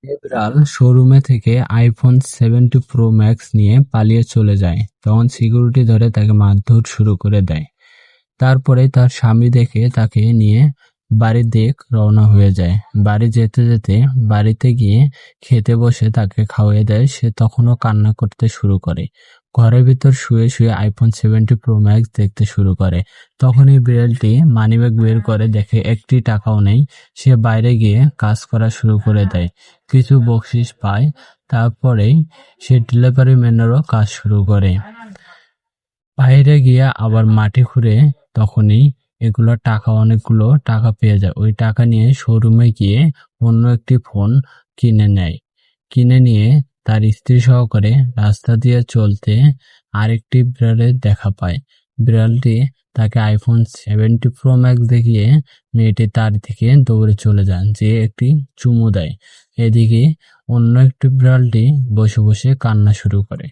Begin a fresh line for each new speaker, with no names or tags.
এ বিড়াল শোরুমে থেকে আইফোন 70 প্রো ম্যাক্স নিয়ে পালিয়ে চলে যায়। তখন সিকিউরিটি ধরে তাকে মারধর শুরু করে দেয়। তারপরে তার স্বামী দেখে তাকে নিয়ে বাড়ির দিক রওনা হয়ে যায়। বাড়ি যেতে যেতে বাড়িতে গিয়ে খেতে বসে তাকে খাওয়িয়ে দেয়। সে তখনও কান্না করতে শুরু করে। ঘরের ভিতর শুয়ে শুয়ে আইফোন 70 প্রো ম্যাক্স দেখতে শুরু করে। তখনই বিড়ালটি মানিব্যাগ বের করে দেখে একটি টাকাও নেই। সে বাইরে গিয়ে কাজ করা শুরু করে দেয়। কিছু বকশিশ পায়। তারপরেই সে ডেলিভারি ম্যানেরও কাজ শুরু করে। বাইরে গিয়ে আবার মাটি খুঁড়ে তখনই এগুলো টাকা অনেকগুলো টাকা পেয়ে যায়। ওই টাকা নিয়ে শোরুমে গিয়ে অন্য একটি ফোন কিনে নেয়। কিনে নিয়ে তার স্ত্রী সহকারে রাস্তা দিয়ে চলতে আরেকটি বিড়ালের দেখা পায়। বিড়ালটি তাকে আইফোন 70 প্রো ম্যাক্স দেখিয়ে মেয়েটি তার দিকে দৌড়ে চলে যান, যে একটি চুমু দেয়। এদিকে অন্য একটি বিড়ালটি বসে বসে কান্না শুরু করে।